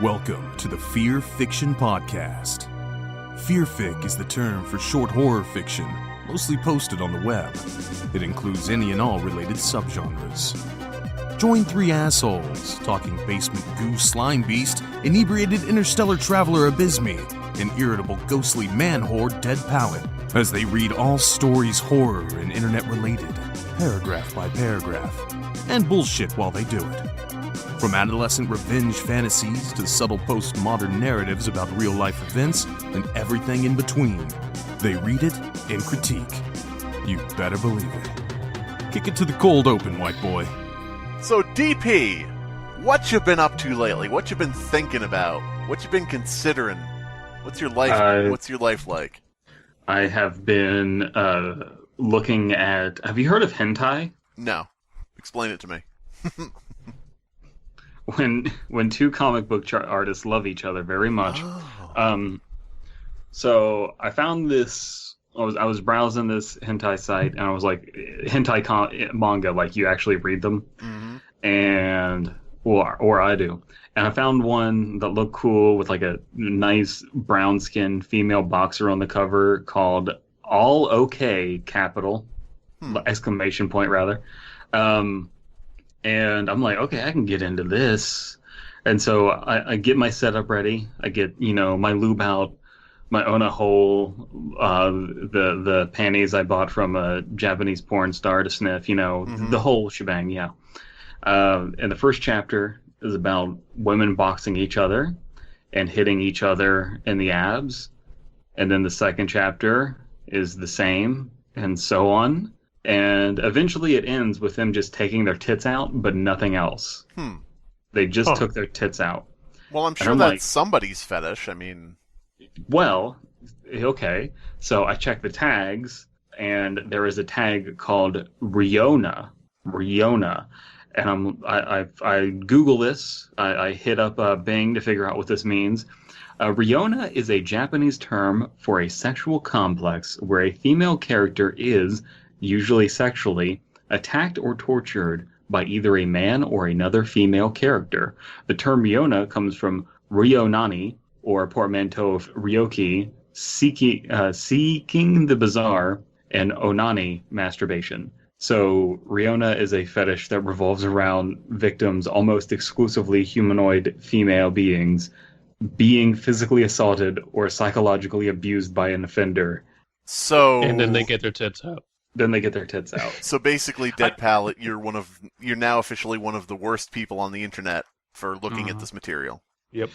Welcome to the Fear Fiction Podcast. Fearfic is the term for short horror fiction, mostly posted on the web. It includes any and all related subgenres. Join three assholes talking basement goo Slimebeast, inebriated interstellar traveler Abysmii, and irritable ghostly man-horde Dead Palette, as they read all stories horror and internet-related, paragraph by paragraph, and bullshit while they do it. From adolescent revenge fantasies to subtle postmodern narratives about real-life events and everything in between, they read it and critique. You better believe it. Kick it to the cold open, white boy. So, DP, what you been up to lately? What you been thinking about? What you been considering? What's your life? What's your life like? I have been looking at. Have you heard of hentai? No, explain it to me. When two comic book artists love each other very much. Oh. So I found this. I was browsing this hentai site, and I was like, hentai manga, like you actually read them, and or I do. And I found one that looked cool with like a nice brown skinned female boxer on the cover called All Okay capital exclamation point rather. And I'm like, okay, I can get into this. And so I get my setup ready. I get, my lube out, my Ona hole, the panties I bought from a Japanese porn star to sniff, the whole shebang, yeah. And the first chapter is about women boxing each other and hitting each other in the abs. And then the second chapter is the same, and so on. And eventually it ends with them just taking their tits out, but nothing else. They just took their tits out. Well, I'm sure that's somebody's fetish. I mean... Well, okay. So I checked the tags, and there is a tag called Ryona. And I Google this. I hit up Bing to figure out what this means. Ryona is a Japanese term for a sexual complex where a female character is, usually sexually, attacked or tortured by either a man or another female character. The term Ryona comes from Ryonani, or a portmanteau of Ryoki, seeking the bizarre, and Onani, masturbation. So Ryona is a fetish that revolves around victims, almost exclusively humanoid female beings, being physically assaulted or psychologically abused by an offender. And then they get their tits out. So basically, Dead Palette, you're now officially one of the worst people on the internet for looking at this material. Yep.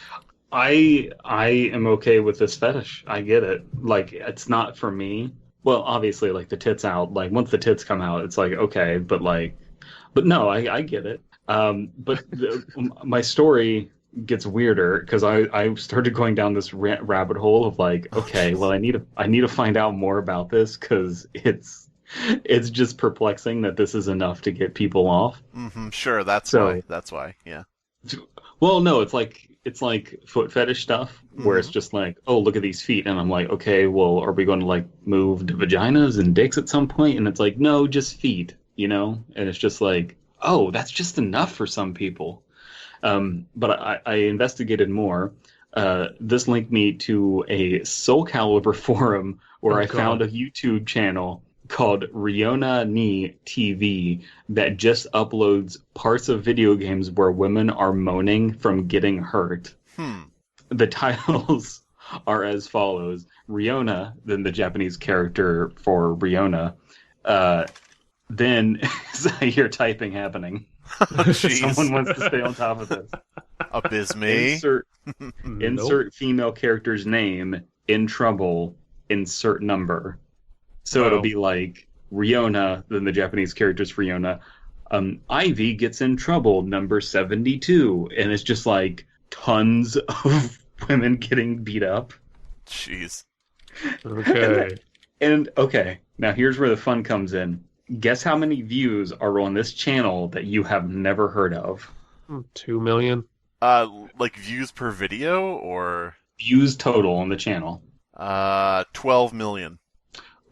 I am okay with this fetish. I get it. Like, it's not for me. Well, obviously, like, the tits out, like, once the tits come out, it's like, okay, but no, I get it. But my story gets weirder because I started going down this rabbit hole of like, okay, well, I need to find out more about this because it's just perplexing that this is enough to get people off. Sure, that's why, yeah. Well, no, it's like foot fetish stuff where it's just like, oh, look at these feet, and I'm like, okay, well, are we going to like move to vaginas and dicks at some point? And it's like, no, just feet, and it's just like, oh, that's just enough for some people. But I investigated more. This linked me to a Soul Calibur forum where I found a YouTube channel called Ryona ni TV that just uploads parts of video games where women are moaning from getting hurt. The titles are as follows. Ryona, then the Japanese character for Ryona. Then I hear typing happening. Someone wants to stay on top of this. Abysmii. Insert female character's name, in trouble, insert number. So it'll be like Ryona, then the Japanese character's for Ryona. Ivy gets in trouble, number 72. And it's just like tons of women getting beat up. Jeez. Okay. And okay, now here's where the fun comes in. Guess how many views are on this channel that you have never heard of? 2 million? Like views per video, or? Views total on the channel. 12 million.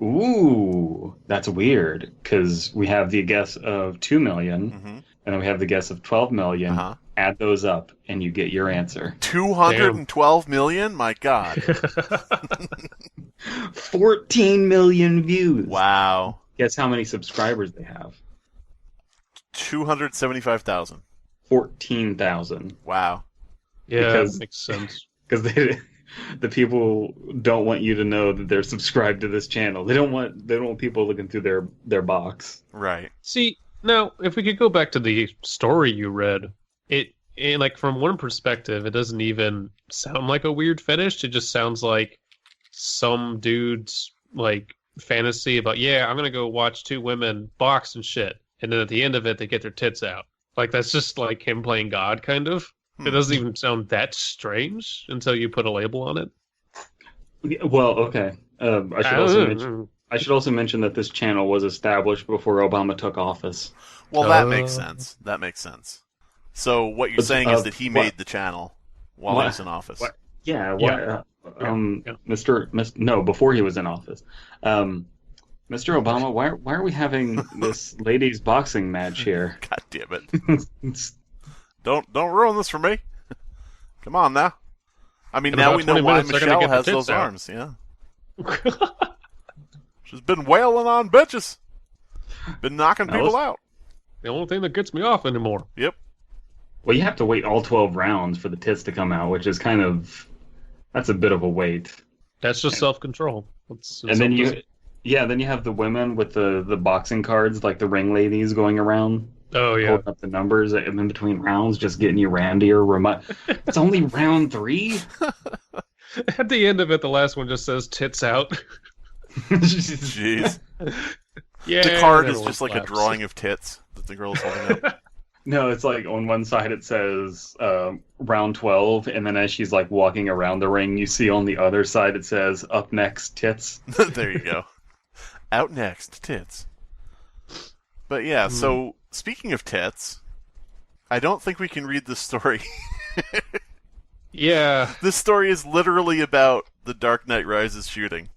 Ooh, that's weird, because we have the guess of 2 million, and then we have the guess of 12 million, Add those up, and you get your answer. 212 million? My God. 14 million views. Wow. Guess how many subscribers they have? 275,000. 14,000. Wow. Yeah, that makes sense. Because the people don't want you to know that they're subscribed to this channel. They don't want people looking through their box. Right. See, now if we could go back to the story you read, it like from one perspective, it doesn't even sound like a weird fetish. It just sounds like some dude's like fantasy about, yeah, I'm gonna go watch two women box and shit, and then at the end of it, they get their tits out. Like that's just like him playing God, kind of. It doesn't even sound that strange until you put a label on it. Well, okay. I should also mention that this channel was established before Obama took office. Well, that makes sense. That makes sense. So what you're saying is that he made the channel while he was in office. Before he was in office. Mr. Obama, why are we having this ladies boxing match here? God damn it. Don't ruin this for me. Come on now. I mean, now we know why Michelle has those arms, yeah. She's been wailing on bitches. Been knocking people out. The only thing that gets me off anymore. Yep. Well, you have to wait all 12 rounds for the tits to come out, which is that's a bit of a wait. That's just self-control. And then you have the women with the boxing cards, like the ring ladies going around. Oh, yeah. Pulling up the numbers in between rounds, just getting you randier. It's only round 3? At the end of it, the last one just says tits out. Jeez. Yeah. The card is just like a drawing of tits that the girl's holding up. No, it's like on one side it says round 12, and then as she's like walking around the ring, you see on the other side it says up next tits. There you go. Out next tits. But yeah, so speaking of tits, I don't think we can read this story. Yeah. This story is literally about the Dark Knight Rises shooting.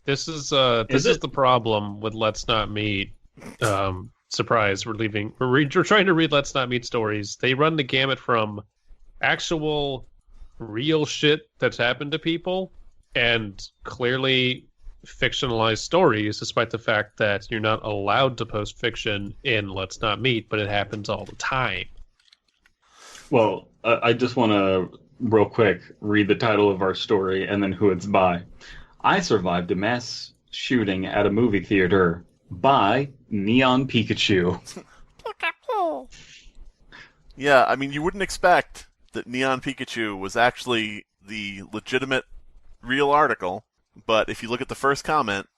This is the problem with Let's Not Meet. Surprise, we're trying to read Let's Not Meet stories. They run the gamut from actual real shit that's happened to people and clearly fictionalized stories, despite the fact that you're not allowed to post fiction in Let's Not Meet, but it happens all the time. Well, I just want to real quick read the title of our story and then who it's by. I survived a mass shooting at a movie theater by Neon Pikachu. Yeah, I mean, you wouldn't expect that Neon Pikachu was actually the legitimate real article, but if you look at the first comment,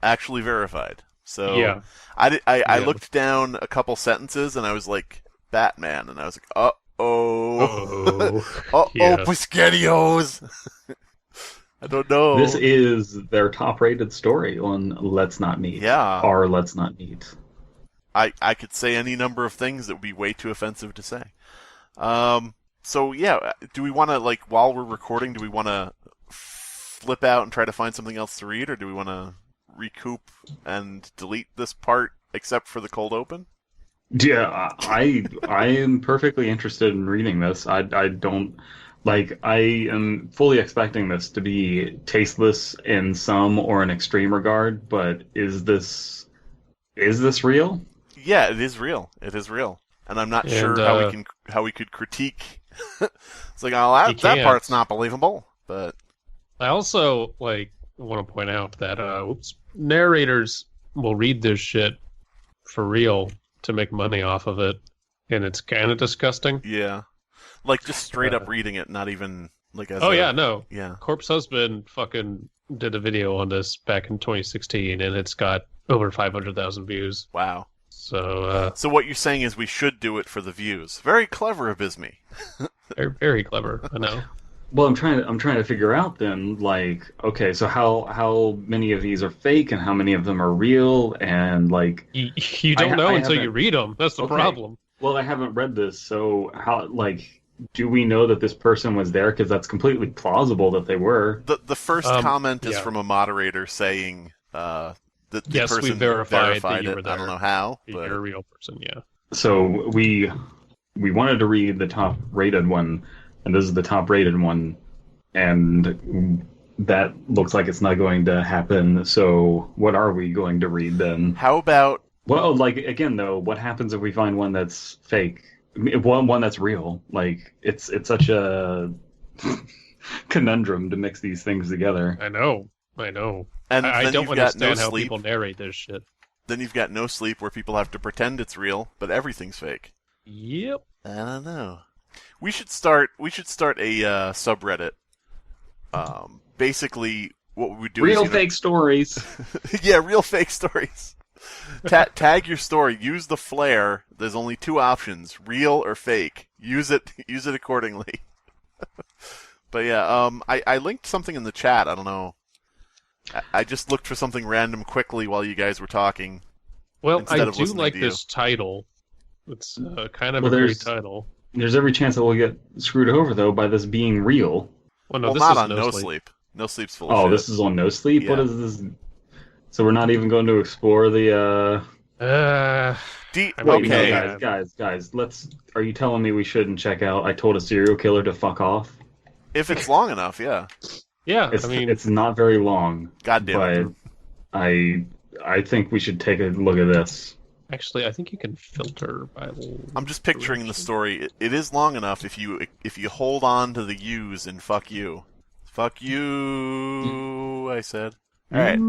actually verified. So yeah. I looked down a couple sentences and I was like, Batman, and I was like, uh-oh. Yes. Piscatios. I don't know. This is their top-rated story on Let's Not Meet. Yeah. Or Let's Not Meet. I could say any number of things that would be way too offensive to say. So, yeah, do we want to, like, while we're recording, do we want to flip out and try to find something else to read, or do we want to recoup and delete this part except for the cold open? Yeah, I am perfectly interested in reading this. I don't... Like, I am fully expecting this to be tasteless in some or an extreme regard, but is this real? Yeah, it is real. It is real. And I'm not sure how we could critique. It's like, oh, that part's not believable, but I also want to point out that narrators will read this shit for real to make money off of it, and it's kind of disgusting. Yeah. Like, just straight up reading it, not even, like, as Yeah. Corpse Husband fucking did a video on this back in 2016, and it's got over 500,000 views. Wow. So what you're saying is we should do it for the views. Very clever, Abysmii. very, very clever, I know. Well, I'm trying to figure out then, like, okay, so how many of these are fake and how many of them are real, and, like... You don't know until you read them. That's the problem. Well, I haven't read this, so how, like... Do we know that this person was there? Because that's completely plausible that they were. The first comment is from a moderator saying that the person we verified that you it. were there. I don't know how, but you're a real person, yeah. So we we wanted to read the top rated one, and this is the top rated one, and that looks like it's not going to happen. So what are we going to read then? How about... Well, like, again, though, what happens if we find one that's fake? One that's real? Like, it's such a conundrum to mix these things together. I know. And I don't you've got understand No how Sleep. people narrate this shit. Then you've got No Sleep, where people have to pretend it's real, but everything's fake. Yep. I don't know. We should start a subreddit. Basically, what we would do Real is... fake stories. Yeah, real fake stories. Tag your story. Use the flair. There's only two options: real or fake. Use it accordingly. But yeah, I linked something in the chat. I don't know. I just looked for something random quickly while you guys were talking. Well, instead I of do listening like to you. this title. It's kind of a great title. There's every chance that we'll get screwed over, though, by this being real. Well, no, Well, this not is on No No Sleep. Sleep. No Sleep's full of Oh, shit. this is on No Sleep? Yeah. What is this? So we're not even going to explore the... I mean, Okay. yeah. Guys, are you telling me we shouldn't check out I Told a Serial Killer to Fuck Off? If it's long enough, yeah. Yeah, It's, I mean, it's not very long, God damn but it. I think we should take a look at this. actually, I think you can filter by. I'm just picturing the story. It is long enough if you hold on to the U's and fuck you. Fuck you, I said. Alright.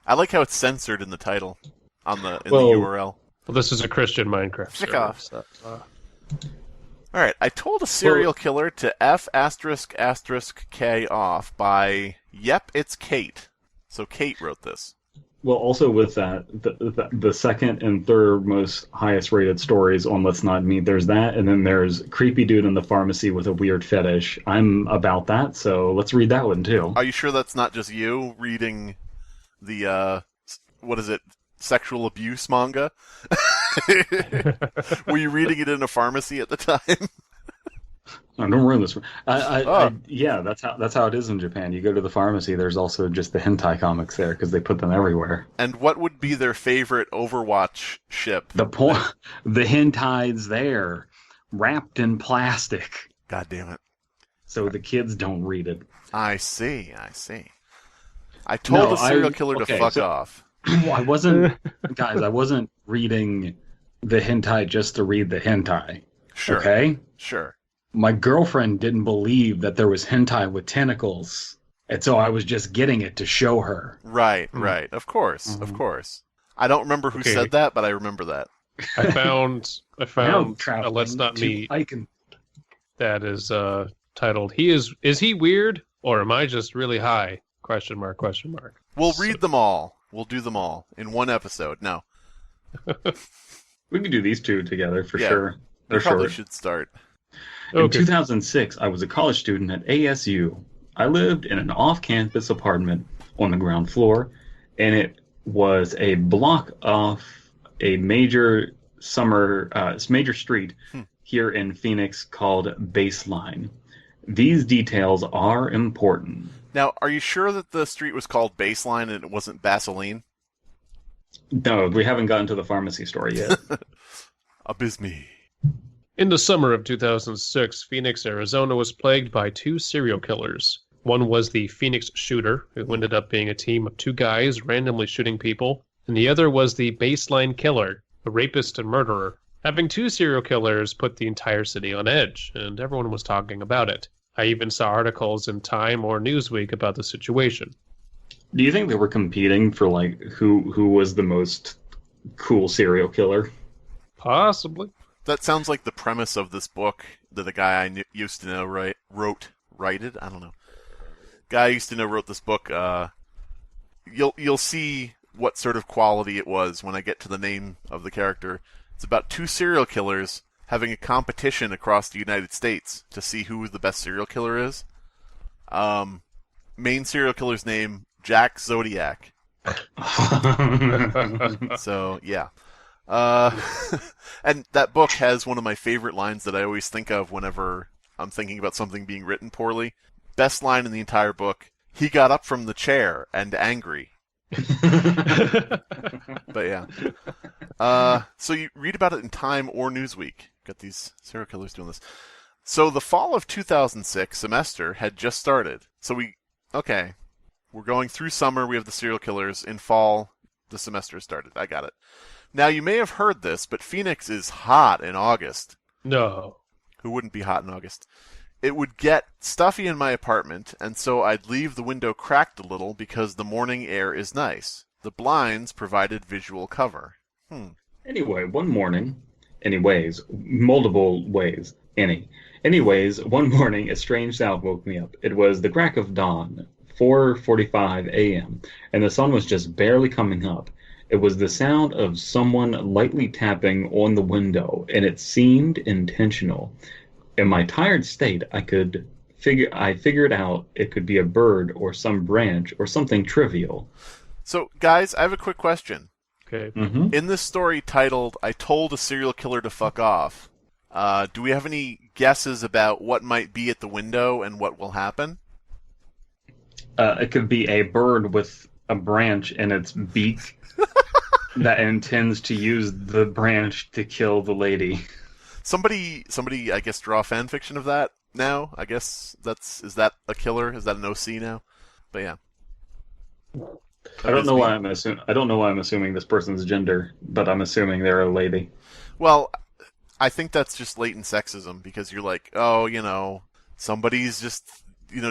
I like how it's censored in the title. The URL. Well, this is a Christian Minecraft Fuck server, off. so, Alright, I told a serial killer to F *** K off by Yep, It's Kate. So Kate wrote this. Well, also with that, the second and third most highest rated stories on Let's Not Meet, there's that, and then there's Creepy Dude in the Pharmacy with a Weird Fetish. I'm about that, so let's read that one too. Are you sure that's not just you reading the, what is it, sexual abuse manga? Were you reading it in a pharmacy at the time? Oh, don't ruin this. Yeah, that's how it is in Japan. You go to the pharmacy, there's also just the hentai comics there because they put them everywhere. And what would be their favorite Overwatch ship? The hentai's there, wrapped in plastic, God damn it. so the kids don't read it. I see. I told a serial killer to fuck off. I wasn't reading the hentai just to read the hentai. Sure. Okay? Sure. My girlfriend didn't believe that there was hentai with tentacles, and so I was just getting it to show her. Right. Of course. I don't remember who said that, but I remember that. I found Now Let's Not to Meet Icon. that is titled Is he weird or am I just really high? ? We'll read them all. We'll do them all in one episode. No. We can do these two together for Yeah. sure. We They're probably short. should start. In Okay. 2006, I was a college student at ASU. I lived in an off-campus apartment on the ground floor, and it was a block off a major street here in Phoenix called Baseline. These details are important. Now, are you sure that the street was called Baseline and it wasn't Vaseline? No, we haven't gotten to the pharmacy story yet. Abysmii. In the summer of 2006, Phoenix, Arizona was plagued by two serial killers. One was the Phoenix Shooter, who ended up being a team of two guys randomly shooting people, and the other was the Baseline Killer, a rapist and murderer. Having two serial killers put the entire city on edge, and everyone was talking about it. I even saw articles in Time or Newsweek about the situation. Do you think they were competing for like who was the most cool serial killer? Possibly. That sounds like the premise of this book that a guy I used to know wrote. I don't know. Guy I used to know wrote this book. You'll see what sort of quality it was when I get to the name of the character. It's about two serial killers having a competition across the United States to see who the best serial killer is. Main serial killer's name, Jack Zodiac. So, yeah. And that book has one of my favorite lines that I always think of whenever I'm thinking about something being written poorly. Best line in the entire book. He got up from the chair and angry. But yeah. So you read about it in Time or Newsweek. got these serial killers doing this. So the fall of 2006 semester had just started. So we're going through summer. We have the serial killers. In fall, the semester started. I got it. Now, you may have heard this, but Phoenix is hot in August. No. Who wouldn't be hot in August? It would get stuffy in my apartment, and so I'd leave the window cracked a little because the morning air is nice. The blinds provided visual cover. Anyway, one morning, multiple ways, Anyways, one morning, a strange sound woke me up. It was the crack of dawn, 4:45 a.m., and the sun was just barely coming up. It was the sound of someone lightly tapping on the window, and it seemed intentional. In my tired state, I figured out it could be a bird or some branch or something trivial. So, guys, I have a quick question. Okay. Mm-hmm. In this story titled, I Told a Serial Killer to Fuck Off, do we have any guesses about what might be at the window and what will happen? It could be a bird with a branch in its beak that intends to use the branch to kill the lady. Somebody, I guess, draw fan fiction of that now. I guess is that a killer? Is that an OC now? But yeah. I don't know why I'm assuming this person's gender, but I'm assuming they're a lady. Well, I think that's just latent sexism because you're like, somebody's just,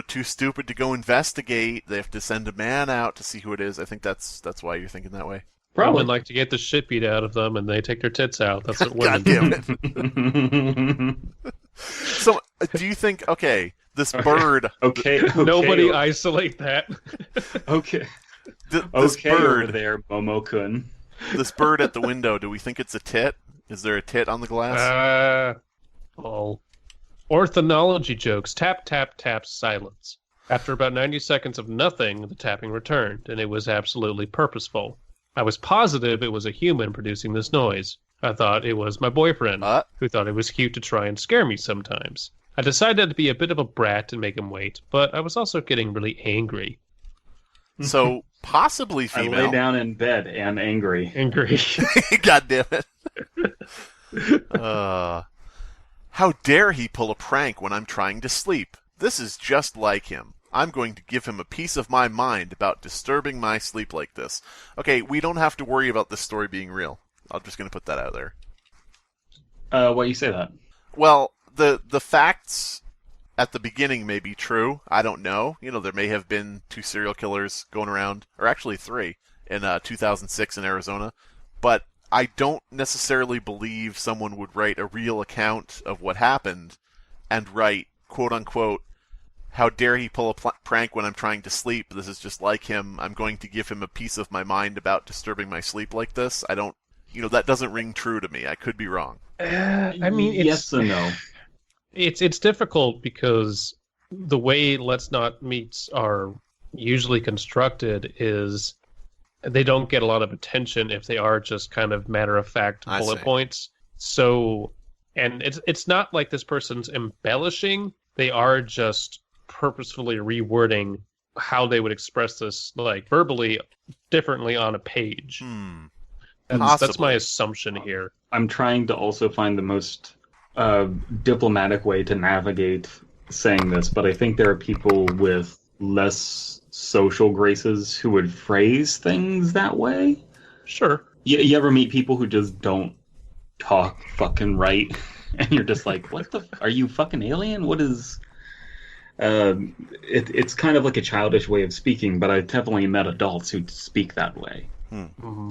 too stupid to go investigate. They have to send a man out to see who it is. I think that's why you're thinking that way. Probably like to get the shit beat out of them, and they take their tits out. That's what women God damn it. So, do you think, this bird... Okay. Nobody isolate that. Okay. This bird over there, Momo-kun. This bird at the window, do we think it's a tit? Is there a tit on the glass? Orthonology jokes. Tap, tap, tap, silence. After about 90 seconds of nothing, the tapping returned, and it was absolutely purposeful. I was positive it was a human producing this noise. I thought it was my boyfriend, who thought it was cute to try and scare me sometimes. I decided to be a bit of a brat and make him wait, but I was also getting really angry. So, possibly female. I lay down in bed and angry. God damn it. How dare he pull a prank when I'm trying to sleep? This is just like him. I'm going to give him a piece of my mind about disturbing my sleep like this. Okay, we don't have to worry about this story being real. I'm just going to put that out there. Why do you say that? Well, the facts at the beginning may be true. I don't know. There may have been 2 serial killers going around, or actually 3, in 2006 in Arizona. But I don't necessarily believe someone would write a real account of what happened and write, quote-unquote, how dare he pull a prank when I'm trying to sleep? This is just like him. I'm going to give him a piece of my mind about disturbing my sleep like this. I don't, that doesn't ring true to me. I could be wrong. I mean, yes and no. It's difficult because the way Let's Not Meets are usually constructed is they don't get a lot of attention if they are just kind of matter-of-fact bullet points. So, and it's not like this person's embellishing. They are just purposefully rewording how they would express this, like, verbally differently on a page. That's my assumption here. I'm trying to also find the most diplomatic way to navigate saying this, but I think there are people with less social graces who would phrase things that way. Sure. You ever meet people who just don't talk fucking right? And you're just like, what the... Are you fucking alien? What is... It's kind of like a childish way of speaking, but I've definitely met adults who speak that way. Mm-hmm.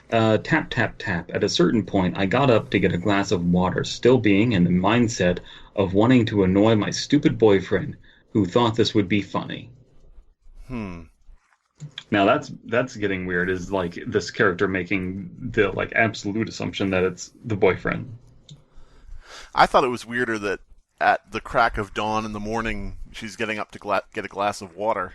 Tap, tap, tap. At a certain point, I got up to get a glass of water, still being in the mindset of wanting to annoy my stupid boyfriend, who thought this would be funny. Now that's getting weird, is like this character making the like absolute assumption that it's the boyfriend. I thought it was weirder that at the crack of dawn in the morning, she's getting up to get a glass of water.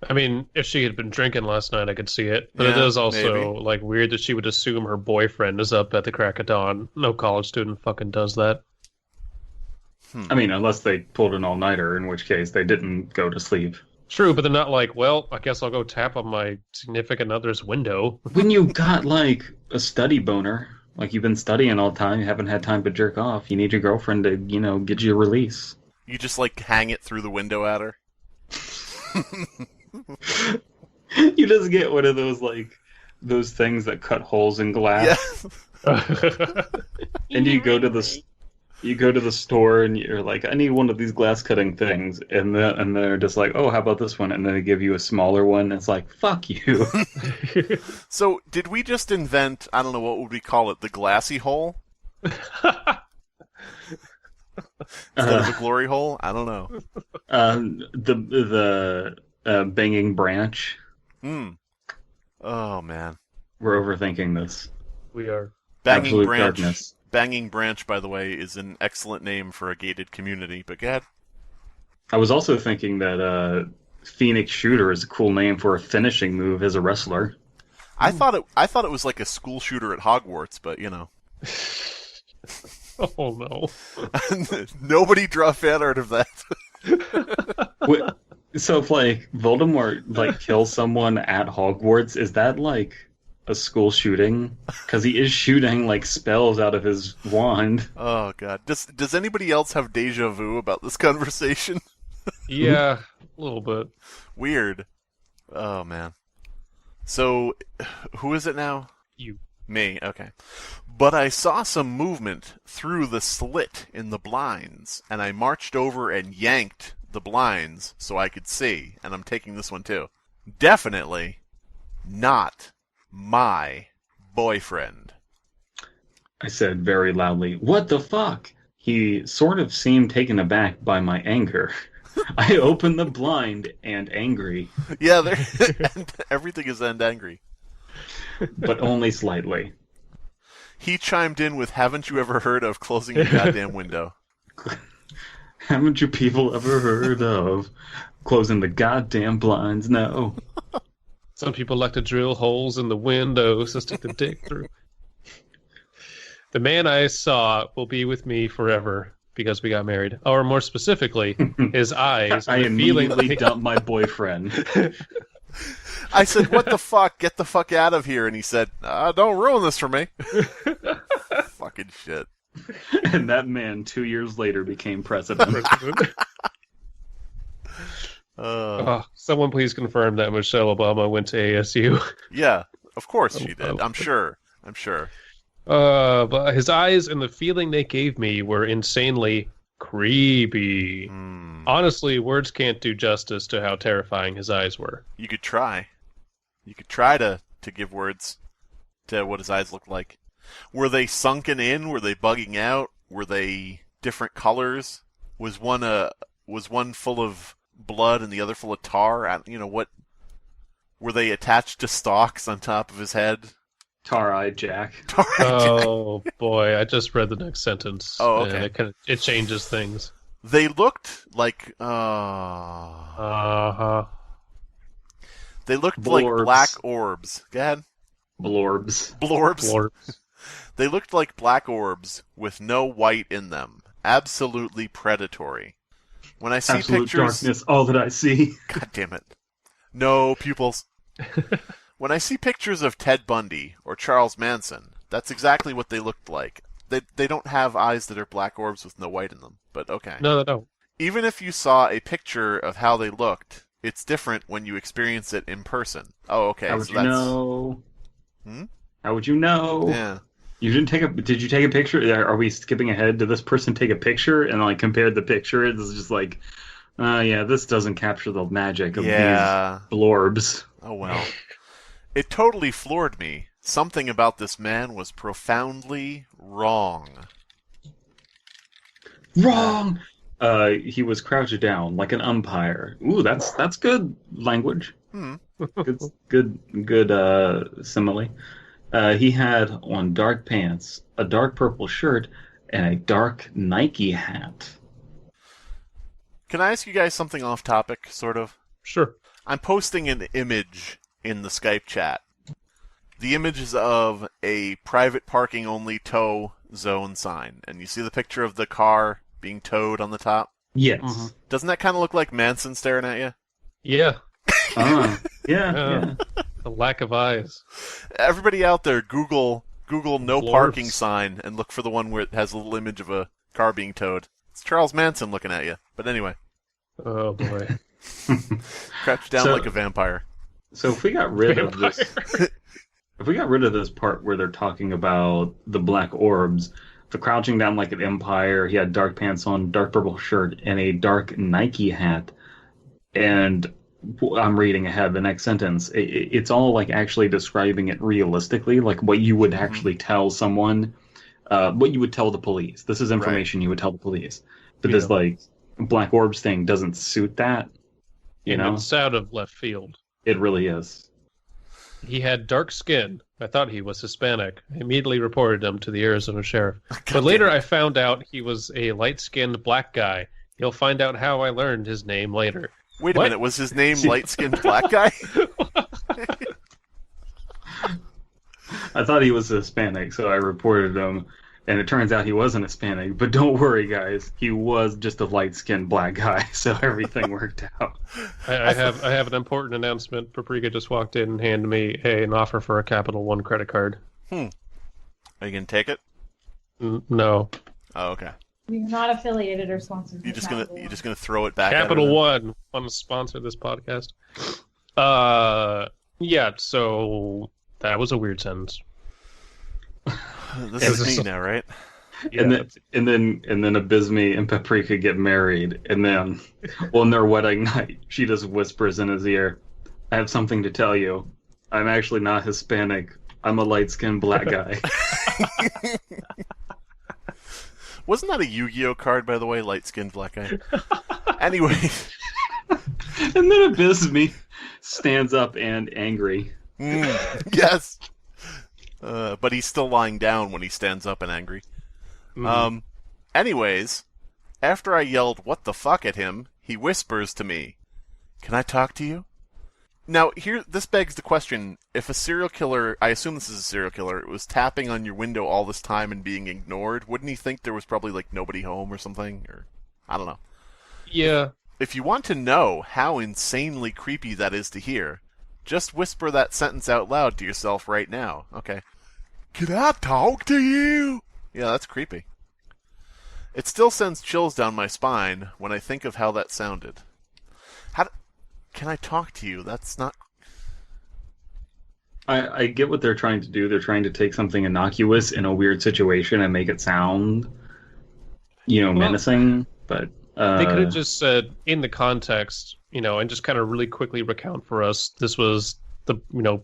I mean, if she had been drinking last night, I could see it. But it is also like weird that she would assume her boyfriend is up at the crack of dawn. No college student fucking does that. I mean, unless they pulled an all-nighter, in which case they didn't go to sleep. True, but they're not like, well, I guess I'll go tap on my significant other's window. When you got, like, a study boner. Like, you've been studying all the time, you haven't had time to jerk off. You need your girlfriend to, get you a release. You just, like, hang it through the window at her? You just get one of those, like, those things that cut holes in glass. Yeah. And you go to the store and you're like, I need one of these glass cutting things, and they're just like, oh, how about this one? And then they give you a smaller one. And it's like, fuck you. So, did we just invent, I don't know, what would we call it, the glassy hole? Instead of a glory hole? I don't know. The banging branch. Oh, man. We're overthinking this. We are. Banging Absolute branch. darkness. Banging Branch, by the way, is an excellent name for a gated community, but go ahead. I was also thinking that Phoenix Shooter is a cool name for a finishing move as a wrestler. I thought it was like a school shooter at Hogwarts, but Oh no. Nobody draw fan art of that. So if like Voldemort kills someone at Hogwarts, is that like a school shooting? Because he is shooting like spells out of his wand. Oh god. Does anybody else have deja vu about this conversation? Yeah, a little bit. Weird. Oh man. So, who is it now? You. Me, okay. But I saw some movement through the slit in the blinds, and I marched over and yanked the blinds so I could see, and I'm taking this one too. Definitely not my boyfriend. I said very loudly, "What the fuck?" He sort of seemed taken aback by my anger. I opened the blind and angry. Yeah, everything is end angry. But only slightly. He chimed in with, "Haven't you ever heard of closing your goddamn window?" Haven't you people ever heard of closing the goddamn blinds? No. Some people like to drill holes in the windows to stick the dick through. The man I saw will be with me forever because we got married. Or more specifically, his eyes. I immediately dumped my boyfriend. I said, "What the fuck? Get the fuck out of here." And he said, "Don't ruin this for me." Fucking shit. And that man 2 years later became president. Someone please confirm that Michelle Obama went to ASU. Yeah, of course she did. I'm sure. But his eyes and the feeling they gave me were insanely creepy. Honestly, words can't do justice to how terrifying his eyes were. You could try. You could try to give words to what his eyes looked like. Were they sunken in? Were they bugging out? Were they different colors? Was one full of blood and the other full of tar? What? Were they attached to stalks on top of his head? Tar-eyed Jack. Oh boy, I just read the next sentence. Oh, okay. And it changes things. They looked like They looked like black orbs. Go ahead. Blorbs. They looked like black orbs with no white in them. Absolutely predatory. When I see Absolute pictures, darkness, all that I see. God damn it. No pupils. When I see pictures of Ted Bundy or Charles Manson, that's exactly what they looked like. They don't have eyes that are black orbs with no white in them, but okay. No, they don't. Even if you saw a picture of how they looked, it's different when you experience it in person. Oh, okay. How would you know? How would you know? Yeah. You didn't did you take a picture? Are we skipping ahead? Did this person take a picture and compared the picture? It's just this doesn't capture the magic of these blorbs. Oh well. It totally floored me. Something about this man was profoundly wrong. Wrong! He was crouched down like an umpire. Ooh, that's good language. Good simile. He had on dark pants, a dark purple shirt, and a dark Nike hat. Can I ask you guys something off topic, sort of? Sure. I'm posting an image in the Skype chat. The image is of a private parking only tow zone sign, and you see the picture of the car being towed on the top? Yes. Mm-hmm. Doesn't that kind of look like Manson staring at you? Yeah. Yeah. The lack of eyes. Everybody out there, Google Google no Blorps. parking sign and look for the one where it has a little image of a car being towed. It's Charles Manson looking at you. But anyway. Oh boy. Crouch down like a vampire. So if we got rid of this, if we got rid of this part where they're talking about the black orbs, the crouching down like an empire, he had dark pants on, dark purple shirt, and a dark Nike hat. And I'm reading ahead. The next sentence, it's all like actually describing it realistically, like what you would actually tell someone, what you would tell the police. This is information you would tell the police. But this like black orbs thing doesn't suit that. You know, it's out of left field. It really is. He had dark skin. I thought he was Hispanic. I immediately reported him to the Arizona sheriff. But later I found out he was a light-skinned black guy. You'll find out how I learned his name later. Wait a minute, was his name light-skinned black guy? I thought he was Hispanic, so I reported him, and it turns out he wasn't Hispanic. But don't worry, guys, he was just a light-skinned black guy, so everything worked out. I have an important announcement. Paprika just walked in and handed me an offer for a Capital One credit card. Are you gonna take it? No. Oh, okay. We're not affiliated or sponsored. You're just gonna throw it back. Capital at her One want to sponsor this podcast? Yeah. So that was a weird sentence. This is me now, right? Yeah. And then Abysmii and Paprika get married, and then on their wedding night, she just whispers in his ear, "I have something to tell you. I'm actually not Hispanic. I'm a light-skinned black guy." Wasn't that a Yu-Gi-Oh card, by the way? Light-skinned black guy. Anyway. And then Abysmii stands up and angry. Yes. But he's still lying down when he stands up and angry. Anyways, after I yelled, "What the fuck" at him, he whispers to me, "Can I talk to you?" Now, this begs the question, if a serial killer, I assume this is a serial killer, was tapping on your window all this time and being ignored, wouldn't he think there was probably, like, nobody home or something? Or, I don't know. Yeah. If you want to know how insanely creepy that is to hear, just whisper that sentence out loud to yourself right now. Okay. "Can I talk to you?" Yeah, that's creepy. It still sends chills down my spine when I think of how that sounded. Can I talk to you? That's not... I get what they're trying to do. They're trying to take something innocuous in a weird situation and make it sound, menacing. But they could have just said, in the context, and just kind of really quickly recount for us, this was the,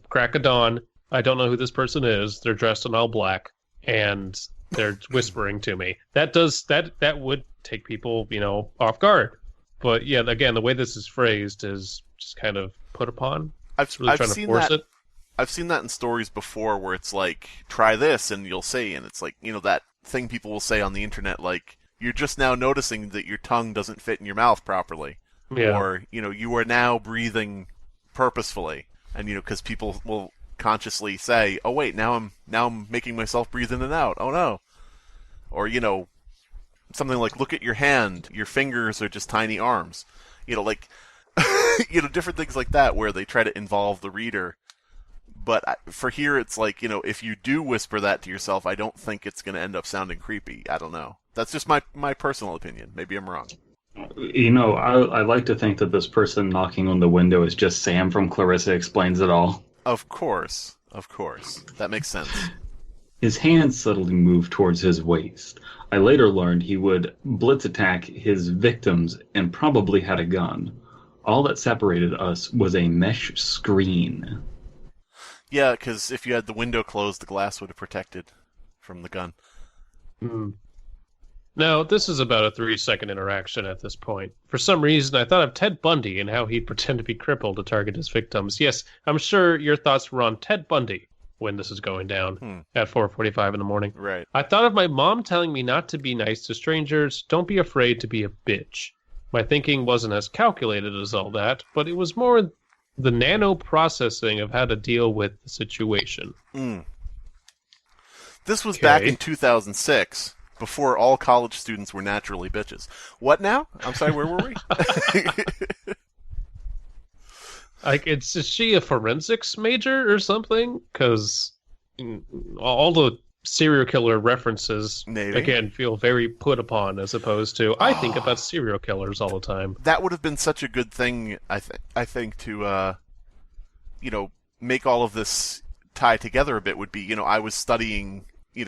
crack of dawn. I don't know who this person is. They're dressed in all black, and they're whispering to me. That would take people, off guard. But yeah, again, the way this is phrased is just kind of put upon. I've trying to seen force that. it. I've seen that in stories before where it's like, try this and you'll see, and it's like, that thing people will say on the internet, like, you're just now noticing that your tongue doesn't fit in your mouth properly. Yeah. Or, you are now breathing purposefully. And, because people will consciously say, oh wait, now I'm making myself breathe in and out. Oh no. Or, something like, look at your hand, your fingers are just tiny arms. Like, different things like that where they try to involve the reader. But for here, it's like, if you do whisper that to yourself, I don't think it's going to end up sounding creepy. I don't know. That's just my personal opinion. Maybe I'm wrong. I like to think that this person knocking on the window is just Sam from Clarissa Explains It All. Of course. That makes sense. His hands suddenly moved towards his waist. I later learned he would blitz attack his victims and probably had a gun. All that separated us was a mesh screen. Yeah, because if you had the window closed, the glass would have protected from the gun. Now, this is about a 3-second interaction at this point. For some reason, I thought of Ted Bundy and how he'd pretend to be crippled to target his victims. Yes, I'm sure your thoughts were on Ted Bundy when this is going down at 4:45 in the morning. Right. I thought of my mom telling me not to be nice to strangers, don't be afraid to be a bitch. My thinking wasn't as calculated as all that, but it was more the nano-processing of how to deal with the situation. This was back in 2006, before all college students were naturally bitches. What now? I'm sorry, where were we? Is she a forensics major or something? Because all the serial killer references Maybe. again feel very put upon, as opposed to I think about serial killers all the time. That would have been such a good thing, I think, to make all of this tie together a bit. Would be, I was studying,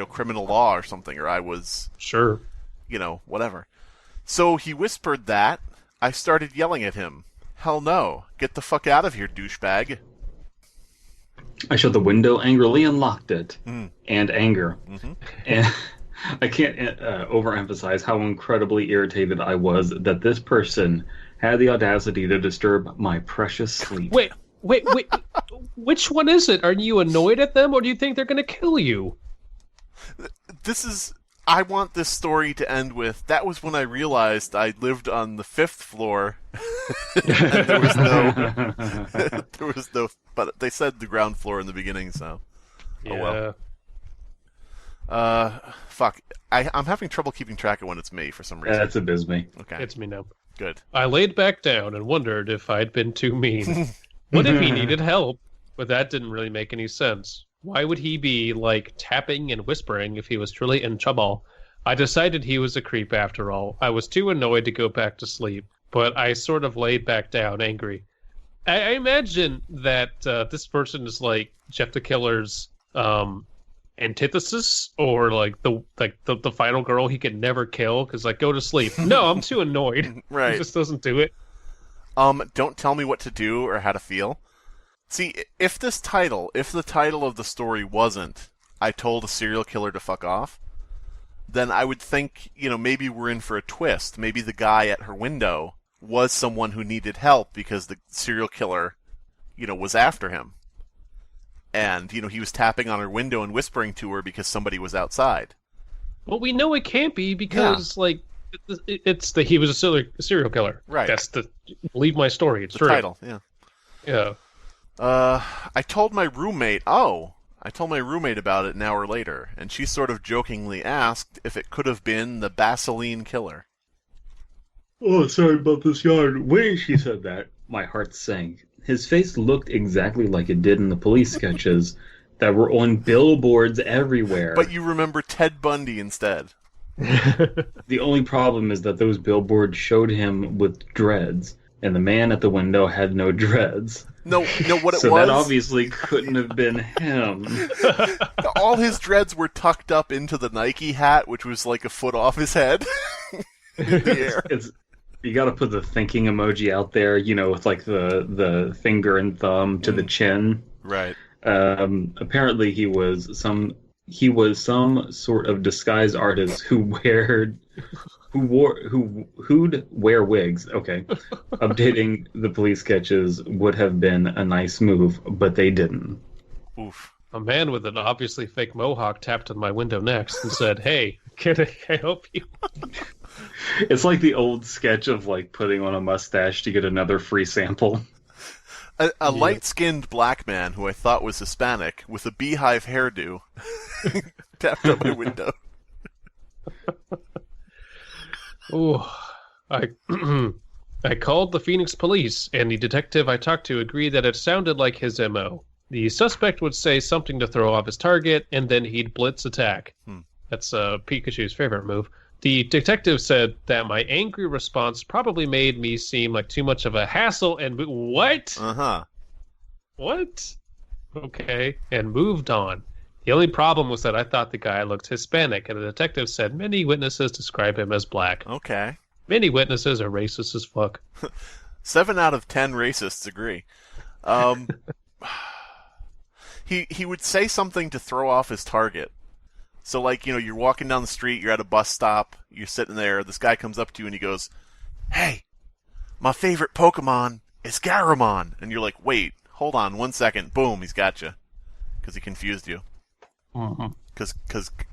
criminal law or something, or I was, Sure. whatever. So he whispered that. I started yelling at him. Hell no! Get the fuck out of here, douchebag! I shut the window angrily and locked it. And anger. Mm-hmm. And I can't overemphasize how incredibly irritated I was that this person had the audacity to disturb my precious sleep. Wait. Which one is it? Are you annoyed at them, or do you think they're going to kill you? I want this story to end with, that was when I realized I lived on the 5th floor. And there was no, but they said the ground floor in the beginning, so. Yeah. Oh well. Fuck. I'm having trouble keeping track of when it's me for some reason. That's Abysmii. Okay. It's me now. Good. I laid back down and wondered if I'd been too mean. What if he needed help? But that didn't really make any sense. Why would he be, tapping and whispering if he was truly in trouble? I decided he was a creep after all. I was too annoyed to go back to sleep, but I sort of laid back down, angry. I imagine that this person is like Jeff the Killer's antithesis, or the final girl he could never kill, because go to sleep. No, I'm too annoyed. Right. He just doesn't do it. Don't tell me what to do or how to feel. See, if the title of the story wasn't, I told a serial killer to fuck off, then I would think, maybe we're in for a twist. Maybe the guy at her window was someone who needed help because the serial killer, was after him. And, he was tapping on her window and whispering to her because somebody was outside. Well, we know it can't be because, he was a serial killer. Right. That's believe my story. It's The true. title, yeah. Yeah. I told my roommate about it an hour later, and she sort of jokingly asked if it could have been the Vaseline killer. Oh, sorry about this yard. When she said that, my heart sank. His face looked exactly like it did in the police sketches that were on billboards everywhere. But you remember Ted Bundy instead. The only problem is that those billboards showed him with dreads, and the man at the window had no dreads. No, what it so was... that obviously couldn't have been him. All his dreads were tucked up into the Nike hat, which was like a foot off his head. In the air. You got to put the thinking emoji out there, with the finger and thumb to the chin. Right. Apparently, he was some sort of disguised artist who'd wear wigs. Okay, updating the police sketches would have been a nice move, but they didn't. Oof. A man with an obviously fake mohawk tapped on my window next and said, "Hey, can I help you?" It's like the old sketch of putting on a mustache to get another free sample. A light-skinned black man who I thought was Hispanic with a beehive hairdo tapped on my window. Oh, I called the Phoenix police, and the detective I talked to agreed that it sounded like his MO. The suspect would say something to throw off his target, and then he'd blitz attack. That's Pikachu's favorite move. The detective said that my angry response probably made me seem like too much of a hassle, and what? Uh-huh. What? Okay, and moved on. The only problem was that I thought the guy looked Hispanic, and the detective said many witnesses describe him as black. Okay. Many witnesses are racist as fuck. 7 out of 10 racists agree. He would say something to throw off his target. So, you're walking down the street, you're at a bus stop, you're sitting there, this guy comes up to you and he goes, "Hey, my favorite Pokemon is Garamon." And you're like, "Wait, hold on 1 second." Boom, he's got you. Because he confused you. Because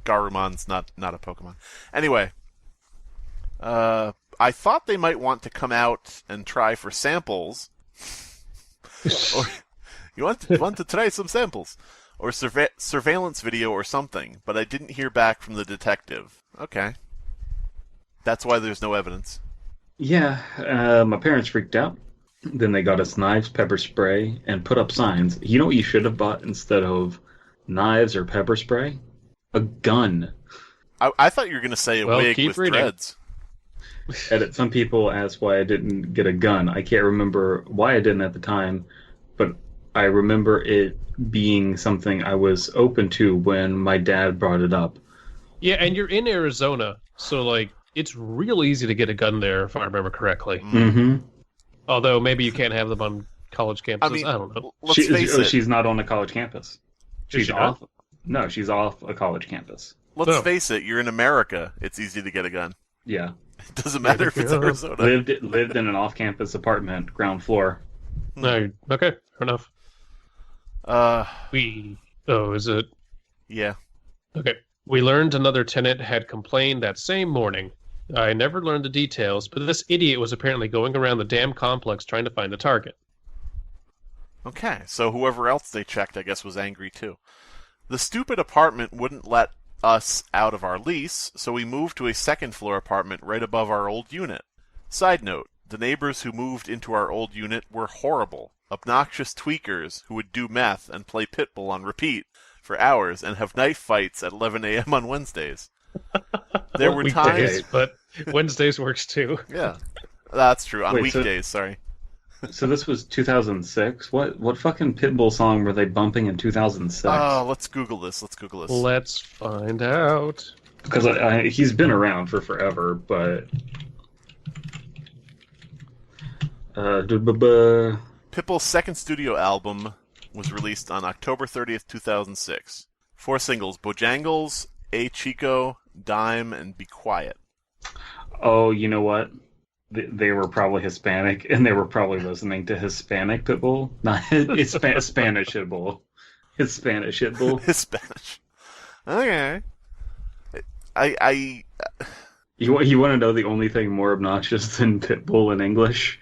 Garumon's not a Pokemon. Anyway, I thought they might want to come out and try for samples. Or you want to try some samples. Or surveillance video or something, but I didn't hear back from the detective. Okay. That's why there's no evidence. Yeah, my parents freaked out. Then they got us knives, pepper spray, and put up signs. You know what you should have bought instead of knives or pepper spray. A gun. I thought you were going to say a Well, wig keep with reading. dreads. Some people ask why I didn't get a gun. I can't remember why I didn't at the time, but I remember it being something I was open to when my dad brought it up. Yeah, and you're in Arizona, so like it's real easy to get a gun there, if I remember correctly. Mm-hmm. Although maybe you can't have them on college campuses. I, I mean, don't know. let's face it. She's not on a college campus. Is She's she off. No, she's off a college campus. Let's No. face it. You're in America. It's easy to get a gun. Yeah. It doesn't matter if it's Yeah. Arizona. Lived in an off-campus apartment, ground floor. No, okay, fair enough. Is it? Yeah. Okay. We learned another tenant had complained that same morning. I never learned the details, but this idiot was apparently going around the damn complex trying to find the target. Okay, so whoever else they checked, I guess, was angry too. The stupid apartment wouldn't let us out of our lease, so we moved to a second-floor apartment right above our old unit. Side note, the neighbors who moved into our old unit were horrible. Obnoxious tweakers who would do meth and play Pitbull on repeat for hours and have knife fights at 11 a.m. on Wednesdays. There were Weekdays, times... but Wednesdays works too. Yeah, that's true. On Wait, so- weekdays, sorry. So this was 2006. What fucking Pitbull song were they bumping in 2006? Oh, let's Google this. Let's find out. Because he's been around for forever, but Pitbull's second studio album was released on October 30th, 2006. 4 singles: Bojangles, A Chico, Dime, and Be Quiet. oh, you know what? They were probably Hispanic, and they were probably listening to Hispanic Pitbull, not Spanish Pitbull. It's Spanish Pitbull. His Spanish. Okay. I You want to know the only thing more obnoxious than Pitbull in English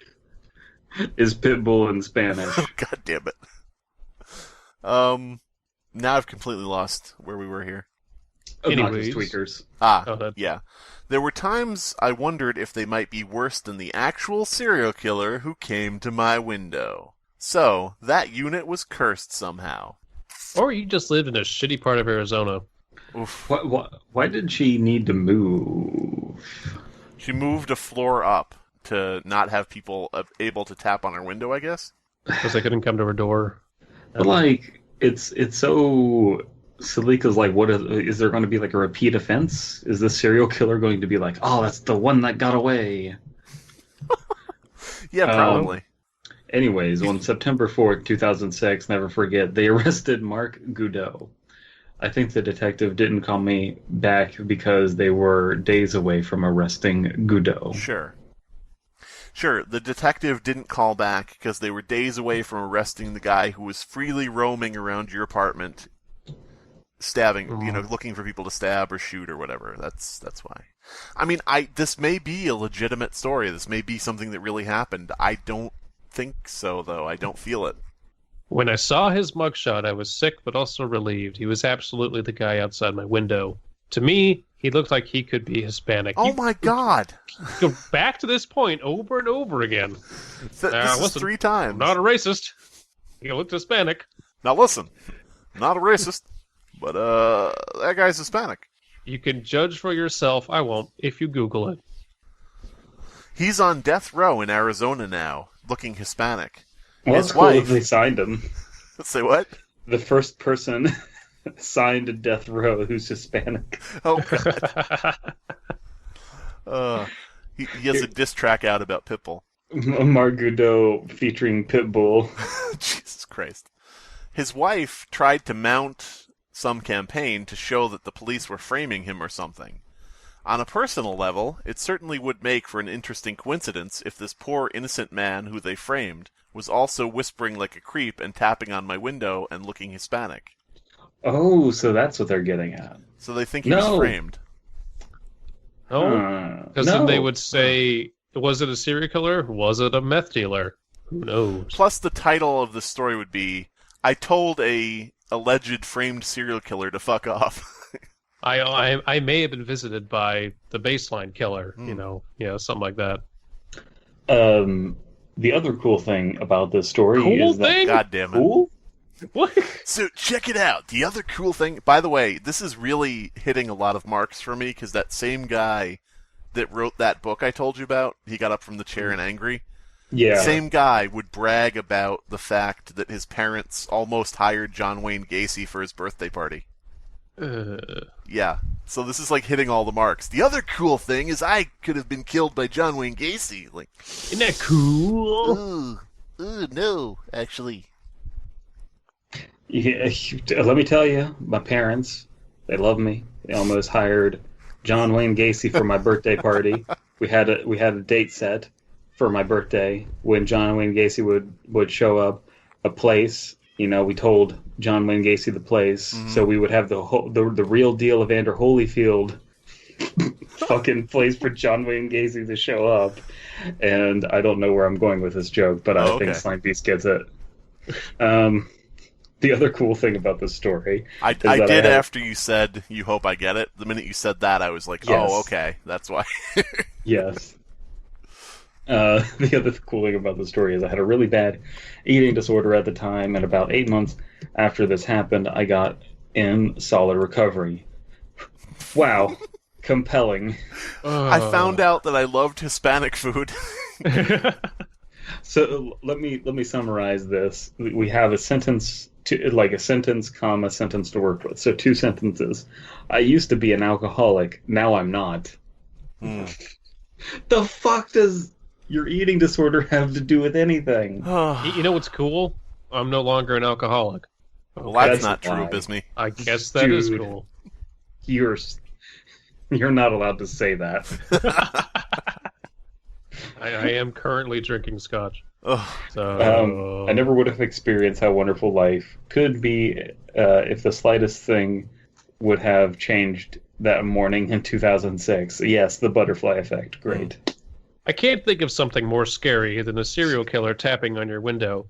is Pitbull in Spanish. God damn it. Now I've completely lost where we were here. Obnoxious Anyways. tweakers. Yeah. There were times I wondered if they might be worse than the actual serial killer who came to my window. So, that unit was cursed somehow. Or you just lived in a shitty part of Arizona. Oof. Why did she need to move? She moved a floor up to not have people able to tap on her window, I guess. Because they couldn't come to her door. But like, it's so silly. Because like, what is there going to be like a repeat offense? Is this serial killer going to be like, oh, that's the one that got away? Yeah, probably. Anyways, on September 4th, 2006, never forget, they arrested Mark Goudot. I think the detective didn't call me back because they were days away from arresting Goudot. Sure, the detective didn't call back because they were days away from arresting the guy who was freely roaming around your apartment, stabbing, looking for people to stab or shoot or whatever. That's why. I mean, this may be a legitimate story. This may be something that really happened. I don't think so, though. I don't feel it. When I saw his mugshot, I was sick but also relieved. He was absolutely the guy outside my window. To me, he looked like he could be Hispanic. Oh my God! Go back to this point over and over again. This is listen, 3 times. I'm not a racist. He looked Hispanic. Now listen, I'm not a racist, but that guy's Hispanic. You can judge for yourself. I won't if you Google it. He's on death row in Arizona now, looking Hispanic. Well, His it's cool if wife... they signed him. Say what? The first person signed to death row who's Hispanic. Oh, God. He has a diss track out about Pitbull. Mark Goudot featuring Pitbull. Jesus Christ. His wife tried to mount some campaign to show that the police were framing him or something. On a personal level, it certainly would make for an interesting coincidence if this poor innocent man who they framed was also whispering like a creep and tapping on my window and looking Hispanic. Oh, so that's what they're getting at. So they think he was framed. Oh, because then they would say, was it a serial killer? Was it a meth dealer? Who knows? Plus, the title of the story would be, I told a alleged framed serial killer to fuck off. I may have been visited by the baseline killer, something like that. The other cool thing about this story is that... God damn it. Cool? What? So check it out. The other cool thing, by the way, this is really hitting a lot of marks for me because that same guy that wrote that book I told you about, he got up from the chair and angry. Yeah. Same guy would brag about the fact that his parents almost hired John Wayne Gacy for his birthday party. Yeah. So this is like hitting all the marks. The other cool thing is I could have been killed by John Wayne Gacy. Like, isn't that cool? ooh, no, actually. Yeah, let me tell you, my parents, they love me. They almost hired John Wayne Gacy for my birthday party. We had a date set for my birthday when John Wayne Gacy would show up, a place. You know, we told John Wayne Gacy the place, so we would have the real deal Evander Holyfield fucking place for John Wayne Gacy to show up. And I don't know where I'm going with this joke, but I think Slimebeast gets it. The other cool thing about this story, I did after you said you hope I get it. The minute you said that, I was like, Yes. oh, okay, that's why. Yes. The other cool thing about the story is I had a really bad eating disorder at the time, and about 8 months after this happened, I got in solid recovery. Wow. Compelling. I found out that I loved Hispanic food. So let me summarize this. We have a sentence comma sentence to work with. So 2 sentences. I used to be an alcoholic. Now I'm not. The fuck does your eating disorder have to do with anything? You know what's cool? I'm no longer an alcoholic. Well, that's That's not true, why. Abysmii. I guess that is Dude. cool. You're not allowed to say that. I am currently drinking scotch. Ugh. So I never would have experienced how wonderful life could be if the slightest thing would have changed that morning in 2006. Yes, the butterfly effect. Great. I can't think of something more scary than a serial killer tapping on your window.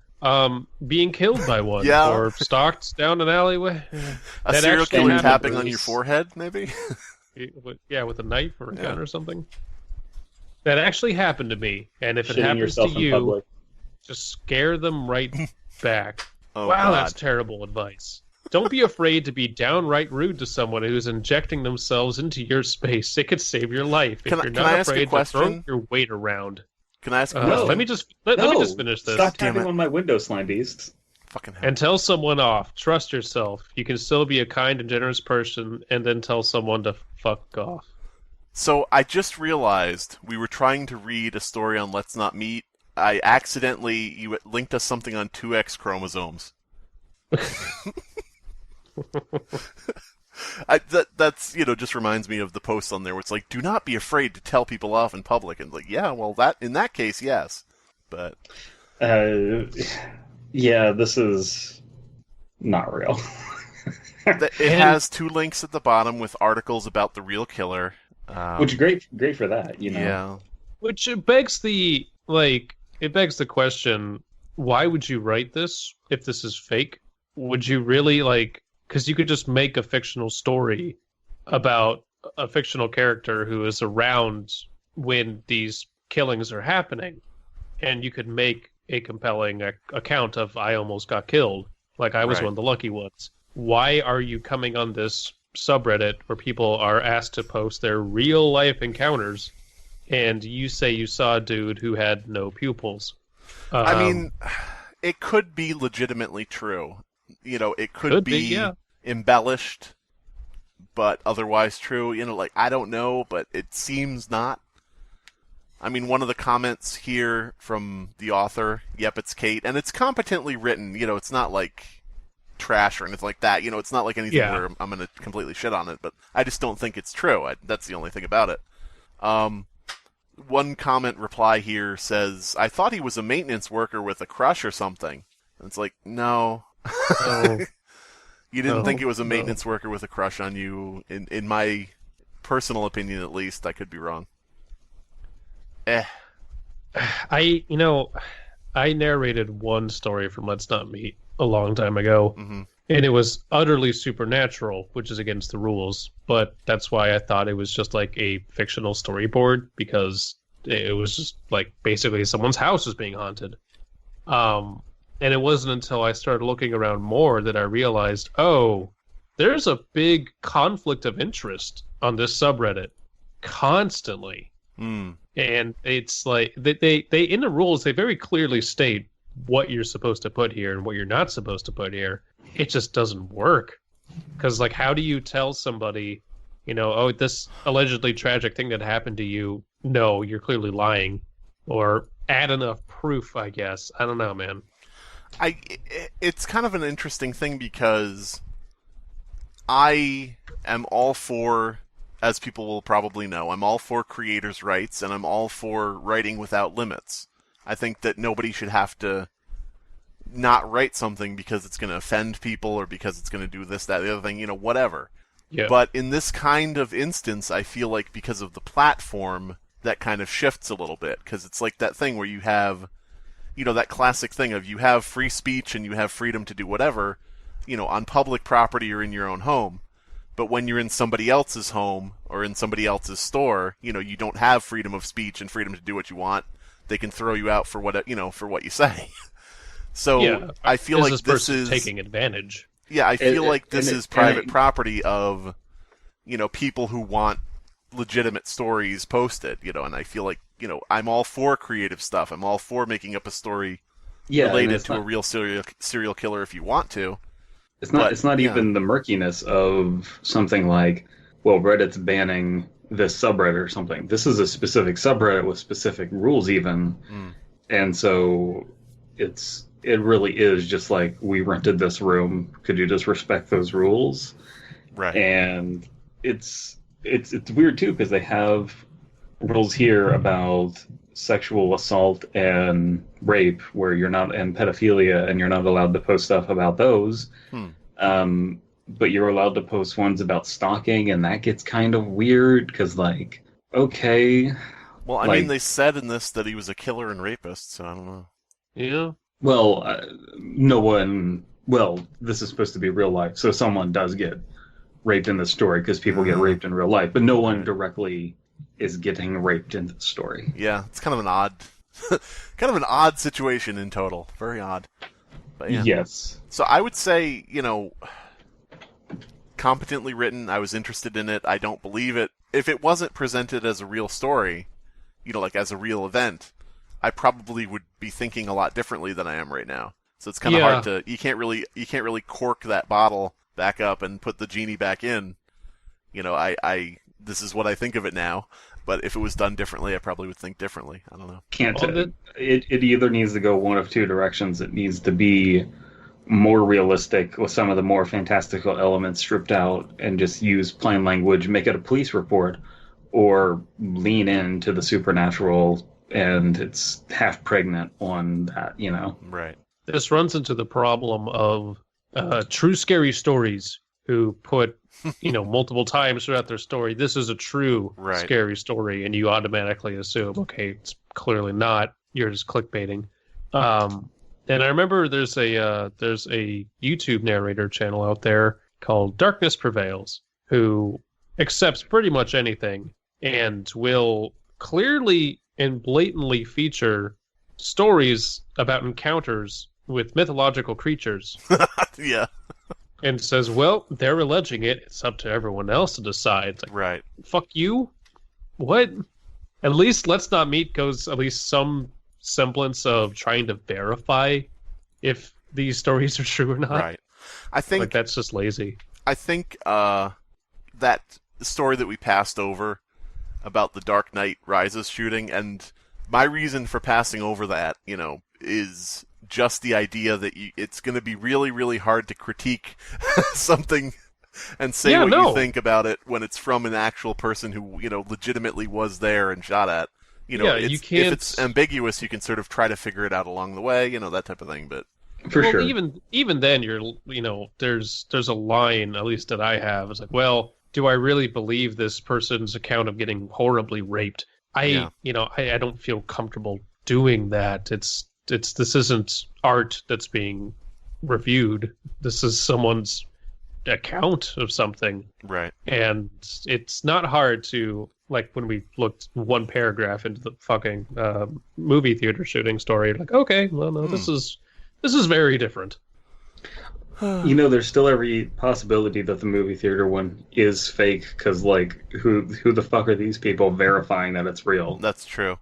Being killed by one, Yeah. or stalked down an alleyway. A That serial actually killer happened. tapping on your forehead, maybe? Yeah, with a knife or a gun Yeah. or something. That actually happened to me, and if it Shitting happens to yourself in you, public. just scare them right back. Oh, Wow, God. that's terrible advice. Don't be afraid to be downright rude to someone who's injecting themselves into your space. It could save your life if Can you're I not ask a afraid to throw question? your weight around. Can I ask a No. question? Let me just finish this. Stop Damn tapping it. on my window, Slimebeast. Fucking hell. And tell someone off. Trust yourself. You can still be a kind and generous person, and then tell someone to fuck off. So I just realized we were trying to read a story on Let's Not Meet. You linked us something on 2X chromosomes. That's just reminds me of the post on there where it's like, do not be afraid to tell people off in public. And like, yeah, well, in that case, yes. But Yeah, this is not real. it has 2 links at the bottom with articles about the real killer. Which is great for that, you know. Yeah. Which begs the question, why would you write this if this is fake? Would you really because you could just make a fictional story about a fictional character who is around when these killings are happening, and you could make a compelling account of I almost got killed, like I was Right. one of the lucky ones. Why are you coming on this subreddit where people are asked to post their real life encounters, and you say you saw a dude who had no pupils? I mean, it could be legitimately true. It could be yeah. embellished, but otherwise true. I don't know, but it seems not. I mean, one of the comments here from the author, yep, it's Kate, and it's competently written. It's not like trash or anything like that. It's not like anything where I'm going to completely shit on it, but I just don't think it's true. That's the only thing about it. One comment reply here says, I thought he was a maintenance worker with a crush or something. And it's like, no. No. You didn't No, think it was a no. maintenance worker with a crush on you. In my personal opinion, at least. I could be wrong. I narrated one story from Let's Not Meet a long time ago, and it was utterly supernatural, which is against the rules, but that's why I thought it was just like a fictional storyboard, because it was just like basically someone's house is being haunted. And it wasn't until I started looking around more that I realized, oh, there's a big conflict of interest on this subreddit constantly. Mm. And it's like they in the rules they very clearly state what you're supposed to put here and what you're not supposed to put here. It just doesn't work. Because, like, how do you tell somebody, oh, this allegedly tragic thing that happened to you, no, you're clearly lying, or add enough proof, I guess. I don't know, man. It's kind of an interesting thing because I am all for, as people will probably know, I'm all for creators' rights, and I'm all for writing without limits. I think that nobody should have to not write something because it's going to offend people or because it's going to do this, that, the other thing, whatever. Yeah. But in this kind of instance, I feel like because of the platform, that kind of shifts a little bit. Because it's like that thing where you have, that classic thing of you have free speech and you have freedom to do whatever, on public property or in your own home. But when you're in somebody else's home or in somebody else's store, you don't have freedom of speech and freedom to do what you want. They can throw you out for what you say. So yeah, I feel like this is is taking advantage. Yeah, I feel like this is private property of, people who want legitimate stories posted, and I feel like, I'm all for creative stuff. I'm all for making up a story related to a real serial killer if you want to. It's not even the murkiness of something like, well, Reddit's banning this subreddit or something. This is a specific subreddit with specific rules even. And so it really is just like, we rented this room. Could you just respect those rules? Right. And it's weird too, because they have rules here about sexual assault and rape, where you're not, and pedophilia, and you're not allowed to post stuff about those. But you're allowed to post ones about stalking, and that gets kind of weird because, like, okay. Well, I mean, they said in this that he was a killer and rapist, so I don't know. Yeah. Well, no one. Well, this is supposed to be real life, so someone does get raped in the story because people get raped in real life, but no one directly is getting raped in the story. Yeah, it's kind of an odd situation in total. Very odd. But yeah. Yes. So I would say, competently written. I was interested in it. I don't believe it. If it wasn't presented as a real story, like as a real event, I probably would be thinking a lot differently than I am right now. So it's kind of hard to. You can't really cork that bottle back up and put the genie back in. This is what I think of it now. But if it was done differently, I probably would think differently. I don't know. It either needs to go one of two directions. It needs to be more realistic with some of the more fantastical elements stripped out and just use plain language, make it a police report, or lean into the supernatural and it's half pregnant on that, Right. This runs into the problem of true scary stories who put, multiple times throughout their story, this is a true scary story, and you automatically assume, okay, it's clearly not. You're just clickbaiting. And I remember there's a YouTube narrator channel out there called Darkness Prevails, who accepts pretty much anything and will clearly and blatantly feature stories about encounters with mythological creatures. Yeah. And says, well, they're alleging it. It's up to everyone else to decide. It's like, right. Fuck you? What? At least Let's Not Meet goes at least some semblance of trying to verify if these stories are true or not. Right. I think that's just lazy. I think that story that we passed over about the Dark Knight Rises shooting, and my reason for passing over that, is just the idea that it's going to be really, really hard to critique something and say you think about it when it's from an actual person who, legitimately was there and shot at. You can't. If it's ambiguous, you can sort of try to figure it out along the way, that type of thing. But for sure, even then, there's a line, at least that I have. It's like, well, do I really believe this person's account of getting horribly raped? I don't feel comfortable doing that. This isn't art that's being reviewed. This is someone's account of something. Right. And it's not hard to, like, when we looked one paragraph into the fucking movie theater shooting story, like, okay, well, no, this This is very different. You know, there's still every possibility that the movie theater one is fake, because, like, who the fuck are these people verifying that it's real? That's true.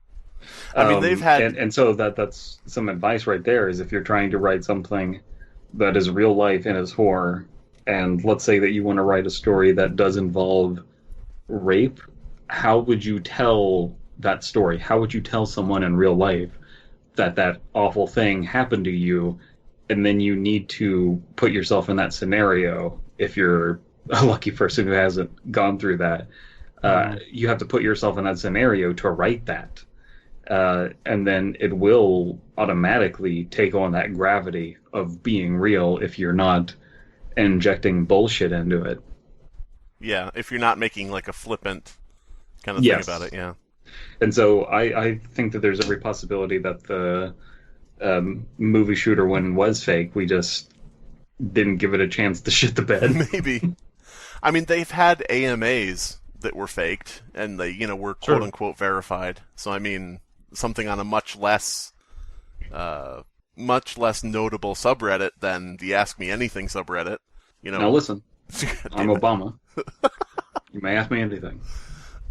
I mean, they've had... And so that's some advice right there, is if you're trying to write something that is real life and is horror, and let's say that you want to write a story that does involve rape, how would you tell that story? How would you tell someone in real life that awful thing happened to you? And then you need to put yourself in that scenario. If you're a lucky person who hasn't gone through that, you have to put yourself in that scenario to write that. And then it will automatically take on that gravity of being real if you're not injecting bullshit into it. Yeah, if you're not making like a flippant kind of thing about it, yeah. And so I think that there's every possibility that the movie shooter one was fake. We just didn't give it a chance to shit the bed. Maybe. I mean, they've had AMAs that were faked, and they, were quote-unquote verified. So, I mean, something on a much less notable subreddit than the Ask Me Anything subreddit. Now listen, I'm Obama. You may ask me anything.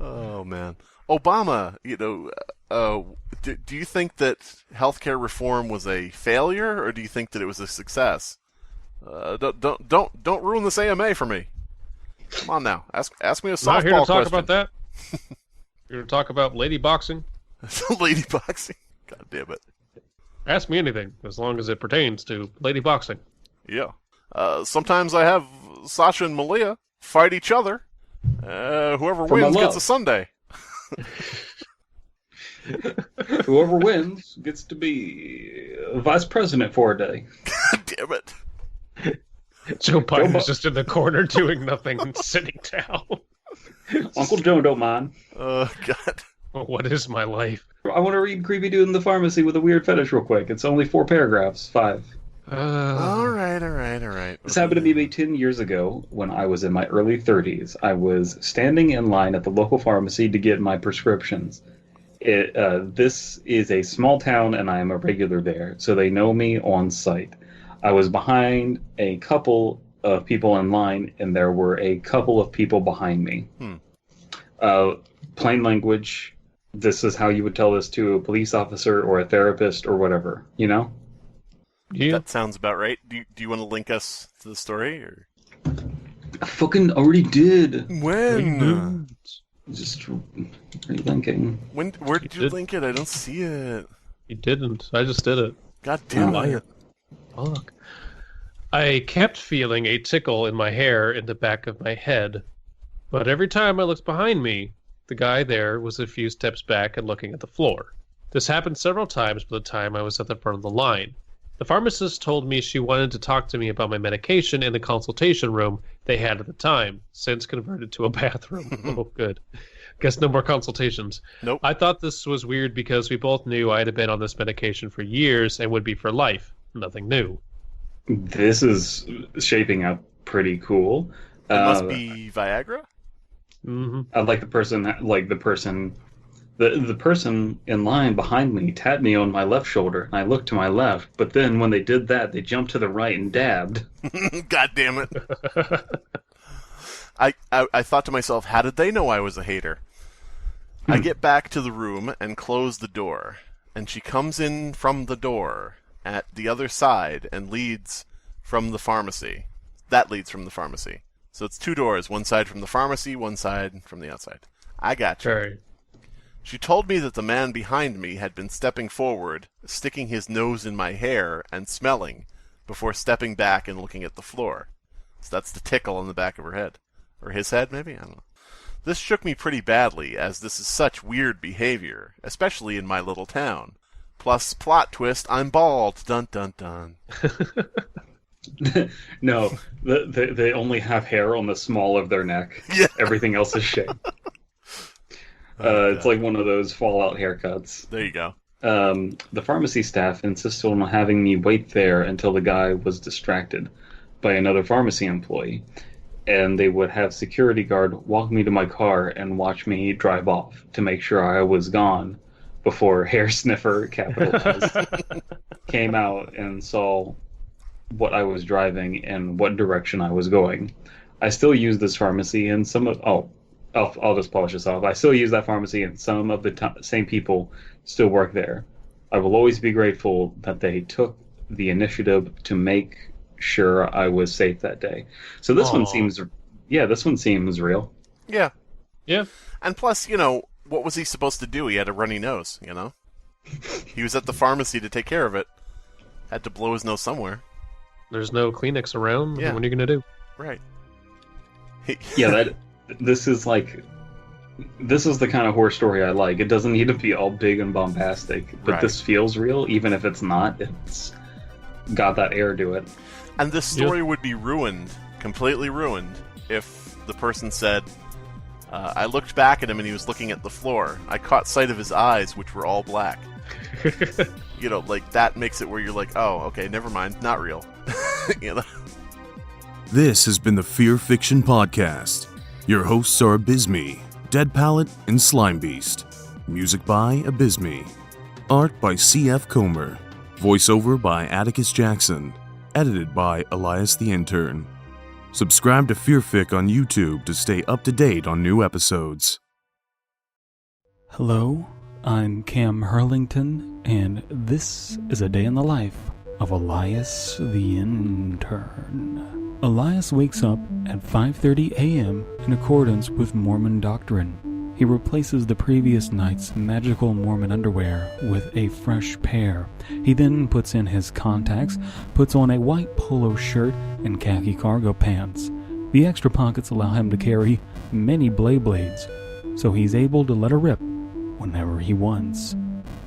Oh, man. Obama, do you think that healthcare reform was a failure, or do you think that it was a success? Don't ruin this AMA for me. Come on now, ask me a softball question. Not here to talk about that. You're going to talk about lady boxing. Lady boxing. God damn it. Ask me anything, as long as it pertains to lady boxing. Yeah. Sometimes I have Sasha and Malia fight each other. Whoever wins gets a sundae. Whoever wins gets to be vice president for a day. God damn it. Joe Biden's just in the corner doing nothing and sitting down. Uncle Joe don't mind. Oh, God. What is my life? I want to read Creepy Dude in the Pharmacy with a Weird Fetish real quick. It's only 4 paragraphs. 5. All right. This happened to me maybe 10 years ago when I was in my early 30s. I was standing in line at the local pharmacy to get my prescriptions. This is a small town, and I am a regular there, so they know me on sight. I was behind a couple of people in line, and there were a couple of people behind me. Plain language, this is how you would tell this to a police officer or a therapist or whatever, Yeah. That sounds about right. Do you want to link us to the story? Or? I fucking already did. When? Just relinking. Where did you link it? I don't see it. You didn't. I just did it. God damn it. Fuck. I kept feeling a tickle in my hair in the back of my head, but every time I looked behind me, the guy there was a few steps back and looking at the floor. This happened several times by the time I was at the front of the line. The pharmacist told me she wanted to talk to me about my medication in the consultation room they had at the time, since converted to a bathroom. Oh, good. Guess no more consultations. Nope. I thought this was weird because we both knew I had been on this medication for years and would be for life. Nothing new. This is shaping up pretty cool. It must be Viagra? Mm-hmm. I'd like the person in line behind me tapped me on my left shoulder, and I looked to my left, but then when they did that, they jumped to the right and dabbed. God damn it. I thought to myself, how did they know I was a hater? I get back to the room and close the door, and she comes in from the door at the other side and leads from the pharmacy. That leads from the pharmacy. So it's 2 doors, one side from the pharmacy, one side from the outside. I got you. Sorry. She told me that the man behind me had been stepping forward, sticking his nose in my hair and smelling, before stepping back and looking at the floor. So that's the tickle on the back of her head. Or his head, maybe? I don't know. This shook me pretty badly, as this is such weird behavior, especially in my little town. Plus, plot twist, I'm bald. Dun dun dun. No, they only have hair on the small of their neck. Yeah. Everything else is shaved. It's like one of those Fallout haircuts. There you go. The pharmacy staff insisted on having me wait there until the guy was distracted by another pharmacy employee, and they would have security guard walk me to my car and watch me drive off to make sure I was gone before Hair Sniffer, capital S, came out and saw what I was driving and what direction I was going. I still use this pharmacy, and some of I'll just polish this off. I still use that pharmacy, and some of the same people still work there. I will always be grateful that they took the initiative to make sure I was safe that day. So this one seems real. Yeah. Yeah. And plus, what was he supposed to do? He had a runny nose, He was at the pharmacy to take care of it. Had to blow his nose somewhere. There's no Kleenex around. Yeah. What are you going to do? Right. This is the kind of horror story I like. It doesn't need to be all big and bombastic, but Right. this feels real, even if it's not. It's got that air to it. And this story would be ruined, completely ruined, if the person said, I looked back at him and he was looking at the floor. I caught sight of his eyes, which were all black. That makes it where you're like, oh, okay, never mind, not real. This has been the Fear Fiction Podcast. Your hosts are Abysmii, Dead Palette, and Slimebeast. Music by Abysmii. Art by C.F. Comer. Voiceover by Atticus Jackson. Edited by Elias the Intern. Subscribe to Fearfic on YouTube to stay up to date on new episodes. Hello, I'm Cam Hurlington, and this is a day in the life of Elias the Intern. Elias wakes up at 5:30 a.m. in accordance with Mormon doctrine. He replaces the previous night's magical Mormon underwear with a fresh pair. He then puts in his contacts, puts on a white polo shirt and khaki cargo pants. The extra pockets allow him to carry many blades, so he's able to let her rip whenever he wants.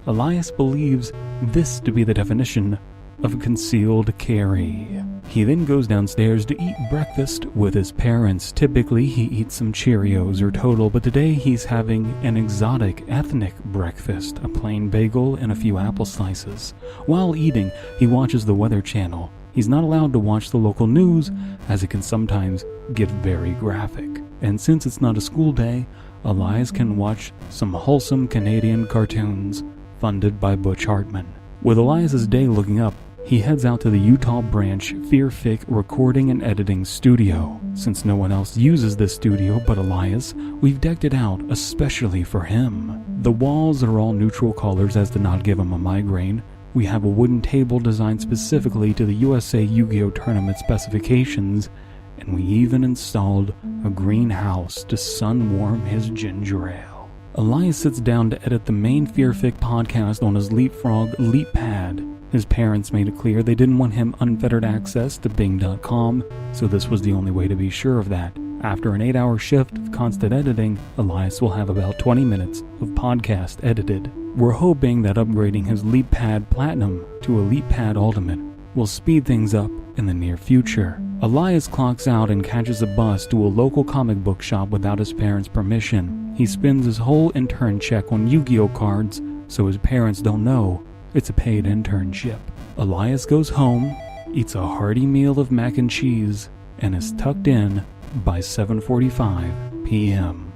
Elias believes this to be the definition of concealed carry. He then goes downstairs to eat breakfast with his parents. Typically, he eats some Cheerios or Total, but today he's having an exotic ethnic breakfast, a plain bagel and a few apple slices. While eating, he watches the Weather Channel. He's not allowed to watch the local news, as it can sometimes get very graphic. And since it's not a school day, Elias can watch some wholesome Canadian cartoons funded by Butch Hartman. With Elias's day looking up, he heads out to the Utah branch Fearfic recording and editing studio. Since no one else uses this studio but Elias, we've decked it out especially for him. The walls are all neutral colors as to not give him a migraine. We have a wooden table designed specifically to the USA Yu-Gi-Oh! Tournament specifications, and we even installed a greenhouse to sun-warm his ginger ale. Elias sits down to edit the main Fearfic podcast on his Leapfrog LeapPad. His parents made it clear they didn't want him unfettered access to Bing.com, so this was the only way to be sure of that. After an 8-hour shift of constant editing, Elias will have about 20 minutes of podcast edited. We're hoping that upgrading his LeapPad Platinum to a LeapPad Ultimate will speed things up in the near future. Elias clocks out and catches a bus to a local comic book shop without his parents' permission. He spends his whole intern check on Yu-Gi-Oh! Cards, so his parents don't know it's a paid internship. Elias goes home, eats a hearty meal of mac and cheese, and is tucked in by 7:45 p.m.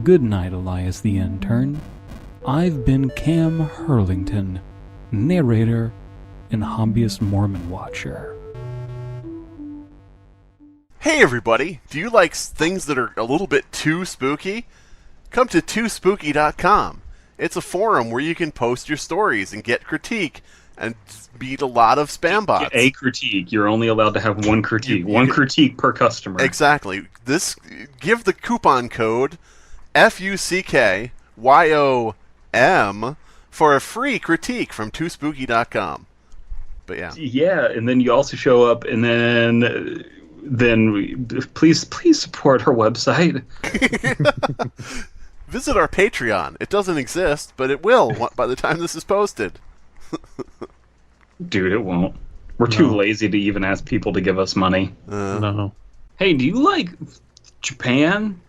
Good night, Elias the Intern. I've been Cam Hurlington, narrator and hobbyist Mormon watcher. Hey everybody, do you like things that are a little bit too spooky? Come to toospooky.com. It's a forum where you can post your stories and get critique and beat a lot of spam bots. A critique. You're only allowed to have one critique. One critique per customer. Exactly. Give the coupon code FUCKYOM for a free critique from toospooky.com. But yeah. Yeah, and then you also show up, and then please support our website. Visit our Patreon. It doesn't exist, but it will by the time this is posted. Dude, it won't. We're too lazy to even ask people to give us money. No. Hey, do you like Japan?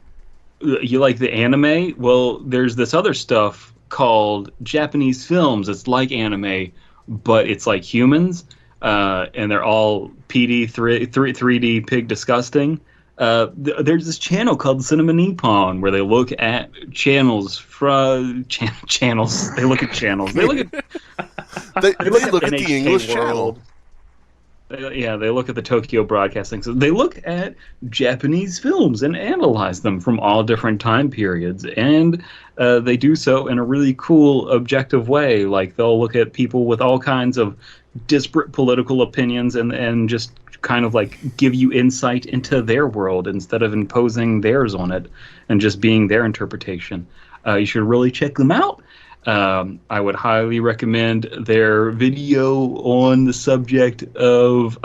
You like the anime? Well, there's this other stuff called Japanese films. It's like anime, but it's like humans, and they're all PD 3D pig disgusting. There's this channel called Cinema Nippon where they look at channels from channels. They look at channels. They look at They look at the NHK English World. channel. They look at the Tokyo Broadcasting. So they look at Japanese films and analyze them from all different time periods, and they do so in a really cool, objective way. Like they'll look at people with all kinds of disparate political opinions and just kind of like give you insight into their world instead of imposing theirs on it and just being their interpretation. You should really check them out. I would highly recommend their video on the subject of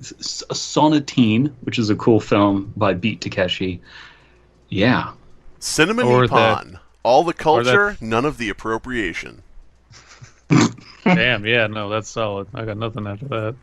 Sonatine, which is a cool film by Beat Takeshi. Yeah. Cinema Or Nippon. All the culture, that- none of the appropriation. Damn, yeah, no, that's solid. I got nothing after that.